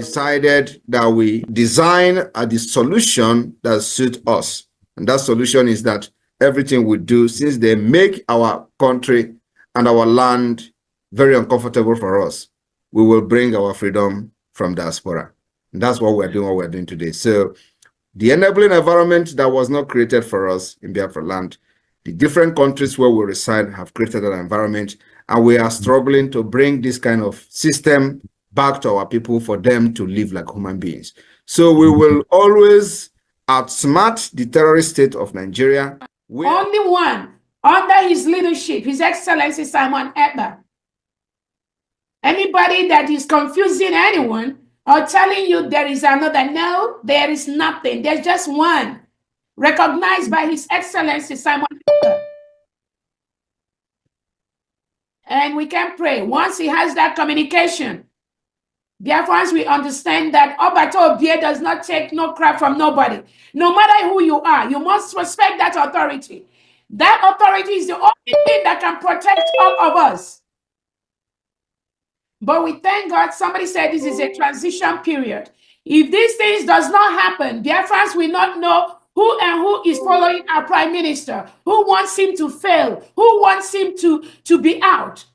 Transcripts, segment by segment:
decided that we design the solution that suits us. And that solution is that everything we do, since they make our country and our land very uncomfortable for us, we will bring our freedom from diaspora. And that's what we're doing today. So the enabling environment that was not created for us in Biafra land, the different countries where we reside have created an environment, and we are struggling to bring this kind of system back to our people for them to live like human beings. So we will always outsmart the terrorist state of Nigeria. Only one, under his leadership, His Excellency Simon Ekpa. Anybody that is confusing anyone or telling you there is another, no, there is nothing. There's just one, recognized by His Excellency Simon Ekpa. And we can pray. Once he has that communication, Biafrans, we understand that Obato Obie does not take no crap from nobody. No matter who you are, you must respect that authority. That authority is the only thing that can protect all of us. But we thank God, somebody said this is a transition period. If these things does not happen, Biafrans will not know who is following our prime minister, who wants him to fail, who wants him to be out.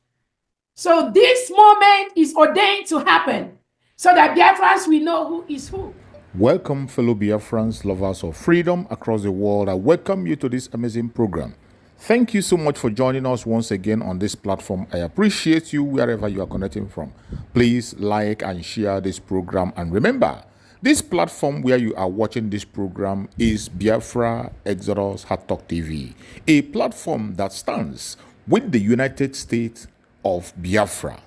So this moment is ordained to happen so that Biafrans will know who is who. Welcome, fellow Biafrans, lovers of freedom across the world. I welcome you to this amazing program. Thank you so much for joining us once again on this platform. I appreciate you wherever you are connecting from. Please like and share this program. And remember, this platform where you are watching this program is Biafra Exodus Hard Talk TV, a platform that stands with the United States of Biafra,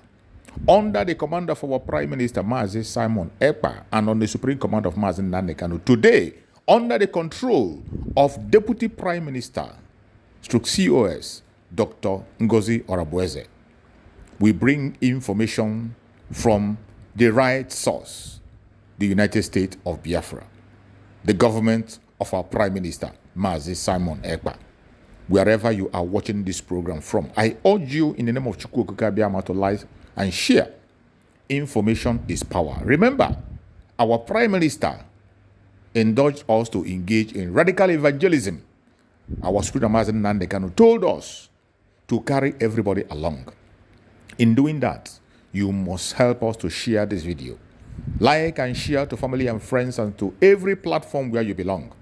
under the command of our Prime Minister Mazi Simon Ekpa, and on the Supreme Command of Mazi Nnamdi Kanu. Today, under the control of Deputy Prime Minister COS Dr. Ngozi Orabueze, we bring information from the right source, the United States of Biafra, the government of our Prime Minister Mazi Simon Ekpa. Wherever you are watching this program from, I urge you in the name of Chukwu Okike Abiama to like and share. Information is power. Remember, our Prime Minister encouraged us to engage in radical evangelism. Our Supreme Mazi Nnamdi Kanu told us to carry everybody along. In doing that, you must help us to share this video. Like and share to family and friends and to every platform where you belong.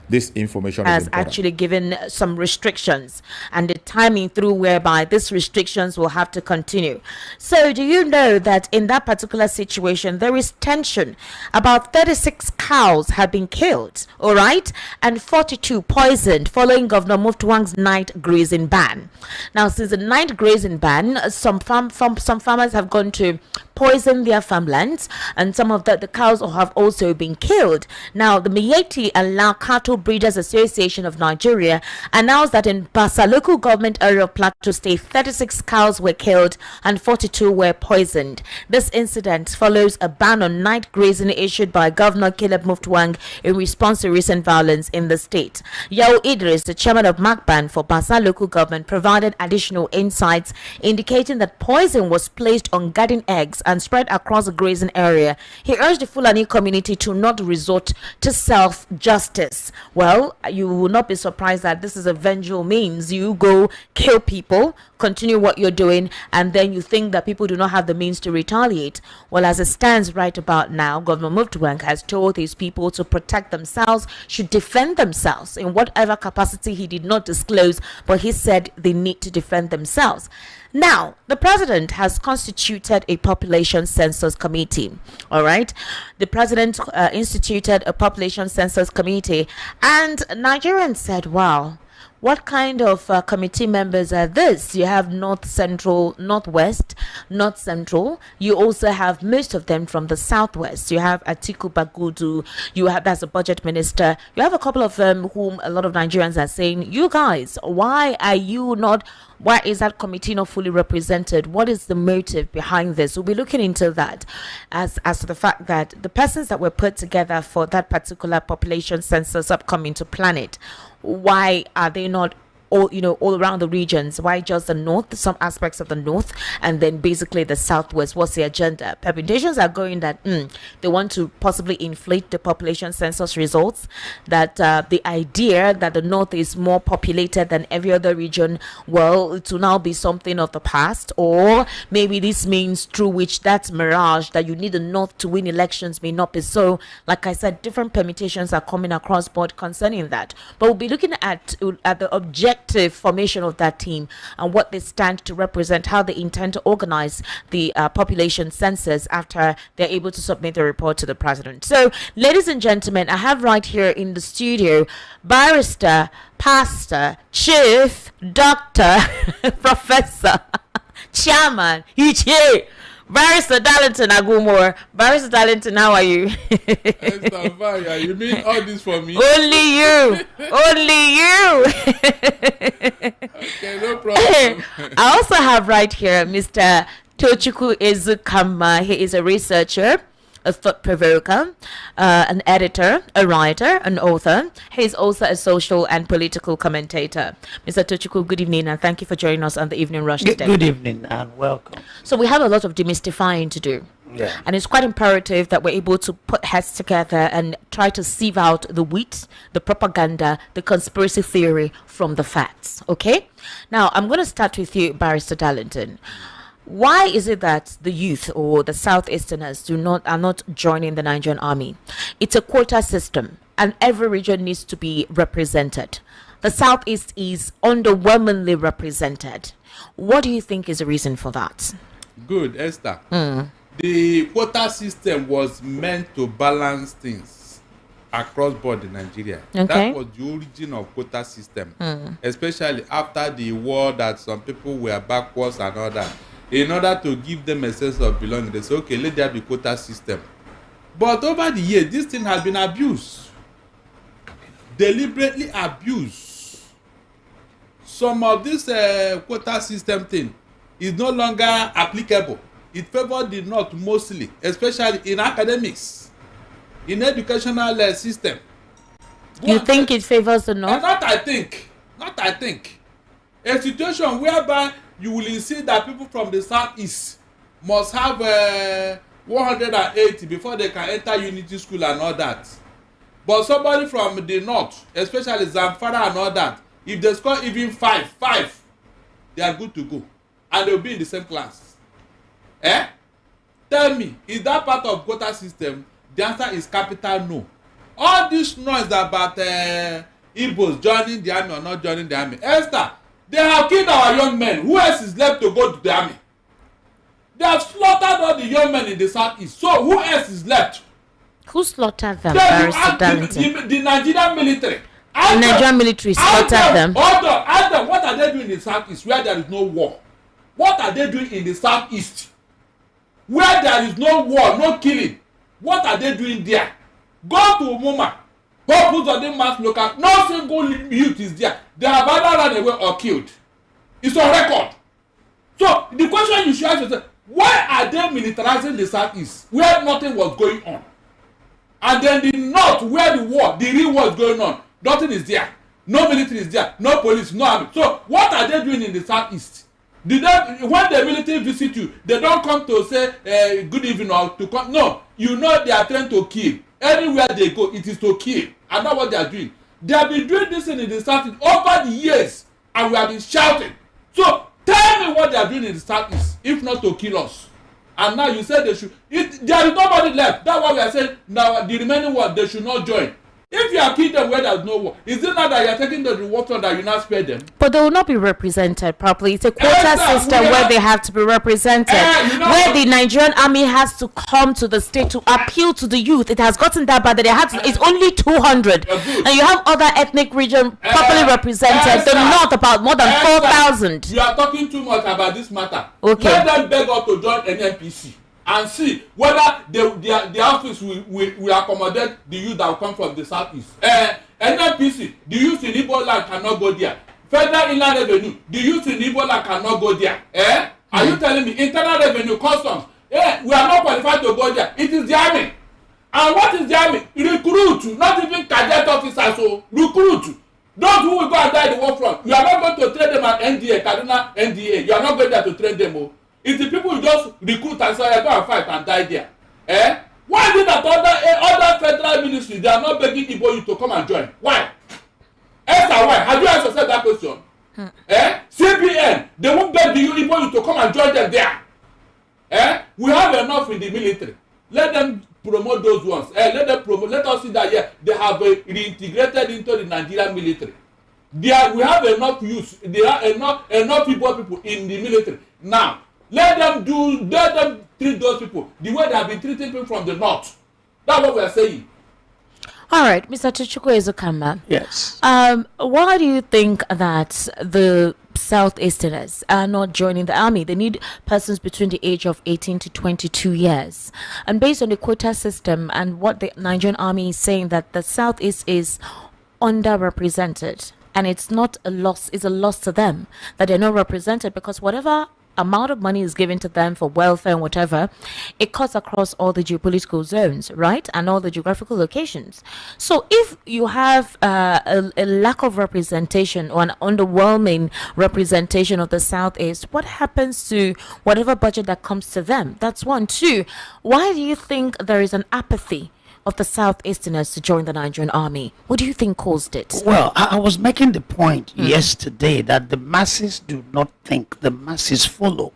This information has actually given some restrictions and the timing through whereby these restrictions will have to continue. So do you know that in that particular situation there is tension? About 36 cows have been killed, all right, and 42 poisoned following Governor Muftuwang's night grazing ban. Now, since the night grazing ban, some farmers have gone to poison their farmlands, and some of the cows have also been killed. Now, the Miyetti and Lao Cattle Breeders Association of Nigeria announced that in Basa local government area of Plateau State, 36 cows were killed and 42 were poisoned. This incident follows a ban on night grazing issued by Governor Caleb Muftuwang in response to recent violence in the state. Yao Idris, the chairman of MACBAN for Basa local government, provided additional insights indicating that poison was placed on garden eggs and spread across the grazing area. He urged the Fulani community to not resort to self-justice. Well, you will not be surprised that this is a vengeful means. You go kill people, continue what you're doing, and then you think that people do not have the means to retaliate. Well, as it stands right about now, Governor Muftuwang has told his people to protect themselves, should defend themselves in whatever capacity he did not disclose, but he said they need to defend themselves. Now, the president has constituted a population census committee. All right. The president instituted a population census committee, and Nigerians said, wow, what kind of committee members are this? You have North Central, Northwest, North Central. You also have most of them from the Southwest. You have Atiku Bagudu. You have, that's a budget minister. You have a couple of them whom a lot of Nigerians are saying, you guys, why is that committee not fully represented? What is the motive behind this? We'll be looking into that as to the fact that the persons that were put together for that particular population census upcoming to plan it, why are they not all around the regions? Why just the north, some aspects of the north, and then basically the southwest? What's the agenda? Permutations are going that they want to possibly inflate the population census results, that the idea that the north is more populated than every other region, well, it will now be something of the past. Or maybe this means through which that mirage that you need the north to win elections may not be so. Like I said, different permutations are coming across board concerning that, but we'll be looking at the objective formation of that team and what they stand to represent, how they intend to organize the population census after they're able to submit the report to the president. So, ladies and gentlemen, I have right here in the studio barrister, pastor, chief, doctor, professor, chairman, Barrister Darlington Agumore. Barrister Darlington, how are you? You mean all this for me? Only you. Only you. Okay, no problem. I also have right here Mr. Tochukwu Ezukama. He is a researcher, a thought provoker, an editor, a writer, an author. He is also a social and political commentator. Mr. Tochukwu, good evening, and thank you for joining us on the Evening Rush today. Good evening and welcome. So we have a lot of demystifying to do. Yeah. And it's quite imperative that we're able to put heads together and try to sieve out the wheat, the propaganda, the conspiracy theory from the facts. Okay? Now, I'm going to start with you, Barrister Darlington. Why is it that the youth or the Southeasterners are not joining the Nigerian army? It's a quota system, and every region needs to be represented. The Southeast is underwhelmingly represented. What do you think is the reason for that? Good, Esther. The quota system was meant to balance things across board in Nigeria. Okay. That was the origin of quota system, especially after the war that some people were backwards and all that. In order to give them a sense of belonging, they say, okay, let there be quota system. But over the years, this thing has been abused. Deliberately abused. Some of this quota system thing is no longer applicable. It favored the North mostly, especially in academics, in educational system. You think it favors the North? Not I think. A situation whereby you will see that people from the Southeast must have 180 before they can enter Unity School and all that. But somebody from the North, especially Zamfara and all that, if they score even five, they are good to go. And they will be in the same class. Tell me, is that part of quota system? The answer is capital no. All this noise about Igbos joining the army or not joining the army. Esther, they have killed our young men. Who else is left to go to the army? They have slaughtered all the young men in the Southeast. So who else is left? Who slaughtered them, Barrister Darlington? The Nigerian military. The Nigerian military slaughtered them. Hold on, ask them, what are they doing in the Southeast where there is no war? What are they doing in the Southeast where there is no war, no killing? What are they doing there? Go to Umuma. Purpose of the mass local, no single youth is there. They have either run away or killed. It's on record. So the question you should ask yourself, why are they militarizing the Southeast where nothing was going on? And then the North where the real war is going on, nothing is there. No military is there, no police, no army. So what are they doing in the Southeast? When the military visit you, they don't come to say good evening or to come. No, you know they are trying to kill. Anywhere they go, it is to kill. And that's what they are doing. They have been doing this in the Southeast over the years, and we have been shouting. So tell me what they are doing in the Southeast, if not to kill us. And now you say they should. There is nobody left. That's why we are saying now the remaining one they should not join. If you are killing them where there is no war, is it not that you are taking the reward from that you not spare them? But they will not be represented properly. It's a quota system where they have to be represented. Where the Nigerian army has to come to the state to appeal to the youth. It has gotten that bad that they have to, it's only 200. And you have other ethnic regions properly represented. The North about more than 4,000. You are talking too much about this matter. Okay. Let them beg us to join NNPC. And see whether the office will accommodate the youth that will come from the Southeast. NNPC, the youth in Igbo land cannot go there. Federal Inland Revenue, the youth in Igbo land cannot go there. Are you telling me Internal Revenue, Customs? We are not qualified to go there. It is the army. And what is the army? Recruit, not even cadet officers. So recruit. Those who will go and die in the war front, you are not going to train them at NDA, Kaduna NDA. You are not going there to train them. Oh. It's the people you just recruit and say, go and fight and die there. Eh? Why is it that other federal ministries, they are not begging Igbo you to come and join? Why? Esther, why? Have you asked yourself that question? CBN, they won't beg the Igbo you to come and join them there. We have enough in the military. Let them promote those ones. Let them promote. Let us see that they have reintegrated into the Nigerian military. We have enough use. There are enough people in the military. Now, let them treat those people the way they have been treating people from the north. That's what we are saying. All right, Mr. Tochukwu Ezekama. Yes. Why do you think that the Southeasterners are not joining the army? They need persons between the age of 18 to 22 years. And based on the quota system and what the Nigerian army is saying, that the Southeast is underrepresented. And it's not a loss, it's a loss to them that they're not represented, because whatever amount of money is given to them for welfare and whatever, it cuts across all the geopolitical zones, right, and all the geographical locations. So if you have a lack of representation or an underwhelming representation of the Southeast, what happens to whatever budget that comes to them? That's one. Two, why do you think there is an apathy of the Southeasterners to join the Nigerian army? What do you think caused it? Well, I was making the point yesterday that the masses do not think, the masses follow.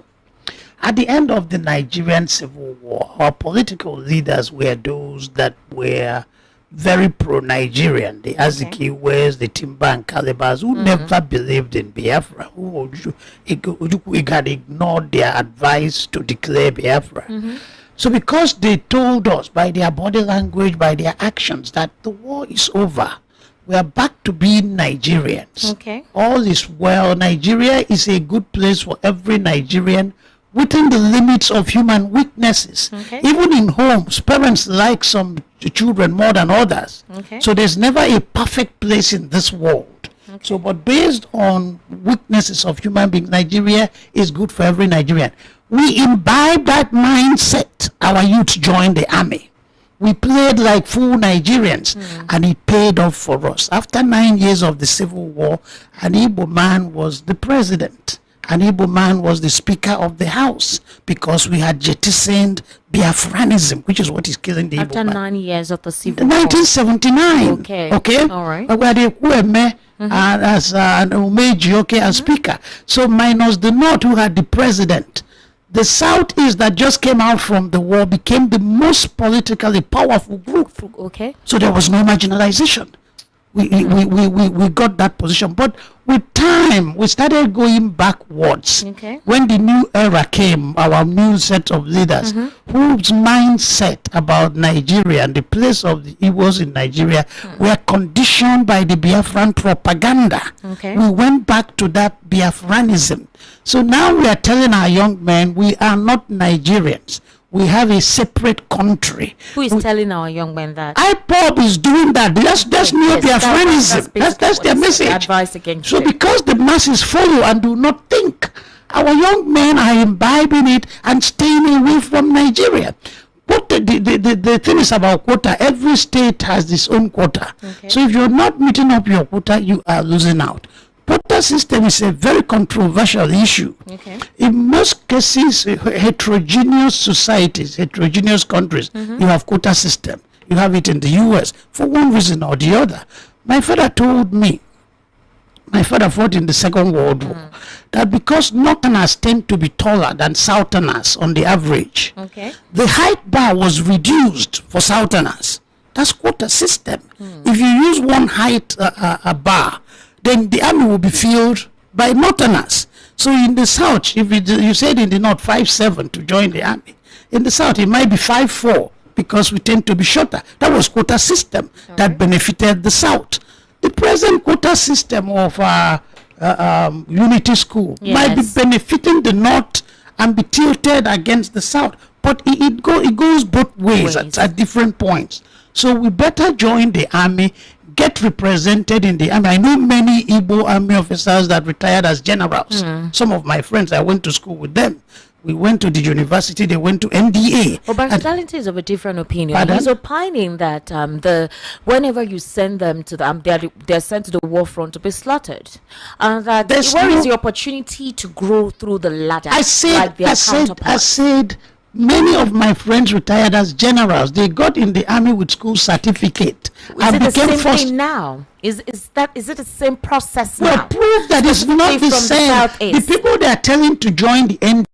At the end of the Nigerian Civil War, our political leaders were those that were very pro-Nigerian, the Azikiwes, the Timber and Calibers, who never believed in Biafra, who had ignored their advice to declare Biafra. So because they told us by their body language, by their actions, that the war is over, we are back to being Nigerians. Okay. All is well. Nigeria is a good place for every Nigerian within the limits of human weaknesses. Okay. Even in homes, parents like some children more than others. Okay. So there's never a perfect place in this world. Okay. So, but based on weaknesses of human beings, Nigeria is good for every Nigerian. We imbibe that mindset. Our youth joined the army. We played like full Nigerians, and it paid off for us. After 9 years of the Civil War, an Igbo man was the president. An Igbo man was the Speaker of the House, because we had jettisoned Biafranism, which is what is killing the After Igbo man. 9 years of the Civil War. 1979. Okay. All right. We had a Kweme as an Umeji, as Speaker. So minus the North, who had the president. The Southeast that just came out from the war became the most politically powerful group. Okay. So there was no marginalization. We got that position. But with time, we started going backwards. Okay. When the new era came, our new set of leaders, whose mindset about Nigeria and the place of the Igbos in Nigeria were conditioned by the Biafran propaganda. Okay. We went back to that Biafranism. So now we are telling our young men, we are not Nigerians. We have a separate country. Who is telling our young men that? IPOB is doing that. That's new Biafranism. That's their message. Advice against So it. because the masses follow and do not think, our young men are imbibing it and staying away from Nigeria. But the thing is about quota. Every state has its own quota. Okay. So if you're not meeting up your quota, you are losing out. Quota system is a very controversial issue. Okay. In most cases, heterogeneous societies, heterogeneous countries, you have quota system. You have it in the US for one reason or the other. My father told me, my father fought in the Second World War, that because Northerners tend to be taller than Southerners on the average, Okay. the height bar was reduced for Southerners. That's quota system. If you use one height bar, then the army will be filled by Northerners. So in the South, if you said in the North 5'7" to join the army, in the South it might be 5'4" because we tend to be shorter. That was quota system that benefited the South. The present quota system of unity school might be Yes. benefiting the North and be tilted against the South. But it goes both ways. At different points. So we better join the army, get represented in the army. I know many Igbo army officers that retired as generals. Some of my friends, I went to school with them. We went to the university, they went to NDA. But Darlington is of a different opinion. Pardon? He's opining that whenever you send them to the they're sent to the war front to be slaughtered. And that where is the opportunity to grow through the ladder? I said many of my friends retired as generals. They got in the army with school certificate. Is it the same thing now? Is it the same process now? Well, prove that it's not the same. The people they are telling to join the NDA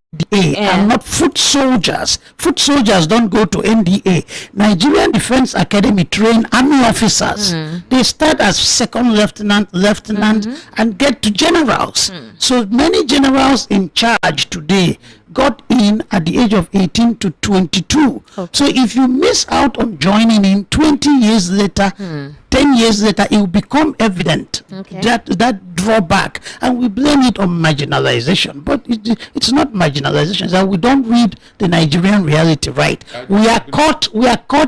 are not foot soldiers. Foot soldiers don't go to NDA. Nigerian Defense Academy train army officers. They start as second lieutenant, and get to generals. So many generals in charge today got in at the age of 18 to 22. So if you miss out on joining in 20 years later, 10 years later, it will become evident that drawback, and we blame it on marginalization. But it's not marginalization. It's that we don't read the Nigerian reality right. We are caught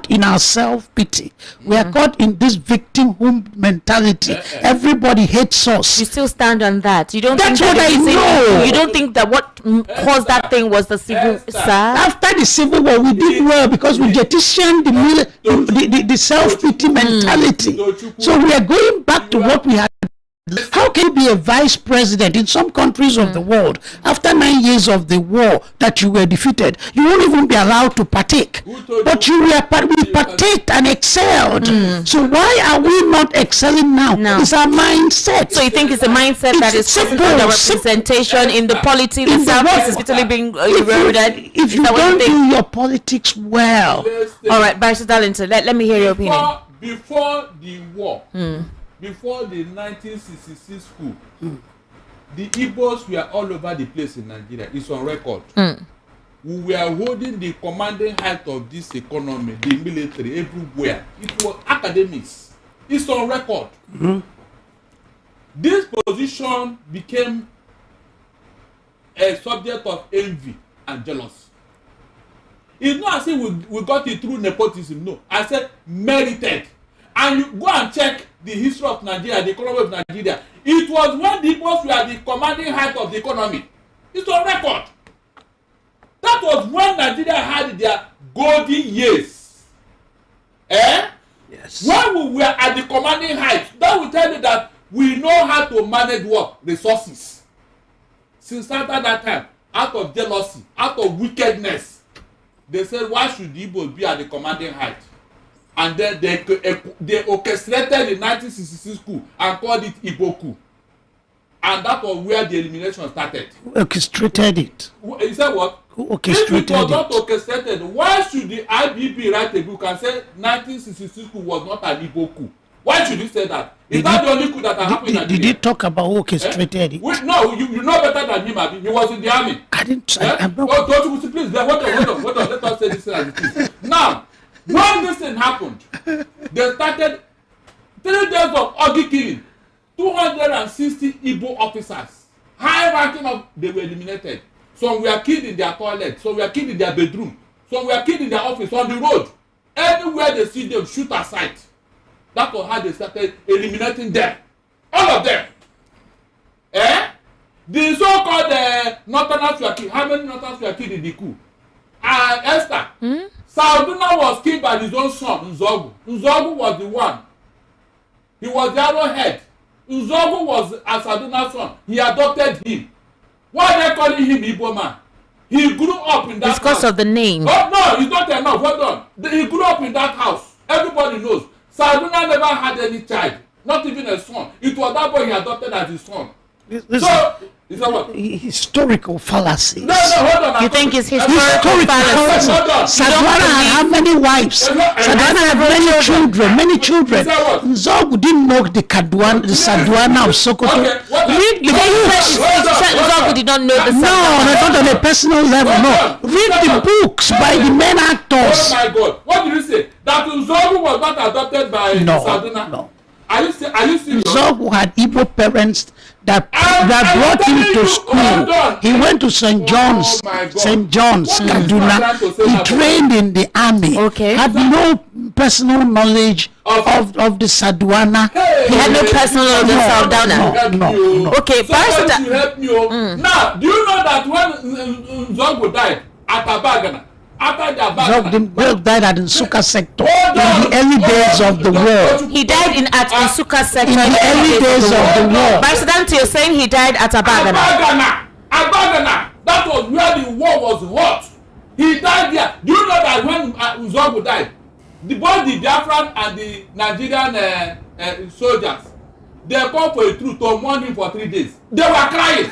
in our self-pity. We are caught in this victimhood mentality. Everybody hates us. You still stand on that. You don't. That's think that what I know. You don't think that what caused that thing was the civil war? After the civil war, we did well because we jettisoned the self-pity mentality. So we are going back to what we had. How can you be a vice president in some countries of the world after 9 years of the war that you were defeated? You won't even be allowed to partake. But we partaked and excelled. So why are we not excelling now? It's our mindset. So you think it's a mindset that is causing the representation in the politics? The South is literally being eroded. If you don't do your politics well. All right, Barrister Darlington, let me hear your opinion. Before the war, before the 1966 coup, the Igbos were all over the place in Nigeria. It's on record. We were holding the commanding height of this economy, the military, everywhere. It was academics. It's on record. This position became a subject of envy and jealousy. It's not as if we got it through nepotism. No, I said merited. And you go and check the history of Nigeria, the economy of Nigeria. It was when the Igbos were the commanding height of the economy. It's on record. That was when Nigeria had their golden years. Yes. When we were at the commanding height, that will tell you that we know how to manage what? Resources. Since after that time, out of jealousy, out of wickedness, they said, why should the Igbos be at the commanding height? And then they orchestrated the 1966 coup and called it Igbo coup. And that was where the elimination started. Who orchestrated it? You said what? Who orchestrated it? If it was not orchestrated, why should the IBP write a book and say 1966 coup was not an Igbo coup? Why should you say that? Is that the only coup that happened in Nigeria? Did he talk about who orchestrated it? No, you know better than him, Abi. He was in the army. I didn't. I'm not. Oh, please, hold on. Let us say this as it is. Now, when this thing happened, they started 3 days of Ogi killing. 260 Igbo officers, high ranking of, they were eliminated. Some were killed in their toilet, some were killed in their bedroom, some were killed in their office, on the road. Everywhere they see them, shoot aside. That was how they started eliminating them. All of them. The so-called Northerners were killed. How many Northerners were killed in the coup? Esther. Sauduna was killed by his own son, Nzogu. Nzogu was the one. He was the arrowhead. Nzogu was Saduna's son. He adopted him. Why are they calling him Igbo man? He grew up in that house. It's because of the name. Oh, no, it's not enough. Hold on. He grew up in that house. Everybody knows. Saduna never had any child. Not even a son. It was that boy he adopted as his son. So, is that what? Historical fallacies. No, hold on. You think it's historical fallacy? Sadwana had how many wives? Sadwana had many children. Nzogu didn't know the Sadwana of Sokoto. Okay, Read the books. Nzogu did not know the No, not on a personal level. No. Read the books by the main actors. Oh my God. What did you say? That Nzogu was not adopted by Saduna? No. Are you serious? Nzogu had Igbo parents that brought him to school. He went to St. John's, Kaduna. He trained in the army. Okay. Had no personal knowledge of the Saduana. He had no personal knowledge of Saudana. No. Okay, so you help me. Now, do you know that when Zongo died at Abagana, after the Abagana, died at Nsukka sector in the early days of the war. he died at Nsukka sector In the early days of the war. By Dante, you're saying he died at Abagana. Abagana. That was where the war was hot. He died there. Do you know that when Zongo died, both the Biafran and the Nigerian soldiers, they called for a truce to mourn him for 3 days. They were crying.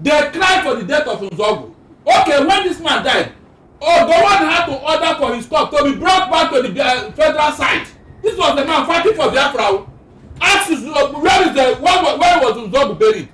They cried for the death of Zongo. Okay, when this man died, the one had to order for his corpse to be brought back to the federal side. This was the man fighting for Biafra. Ask where was Zongo buried?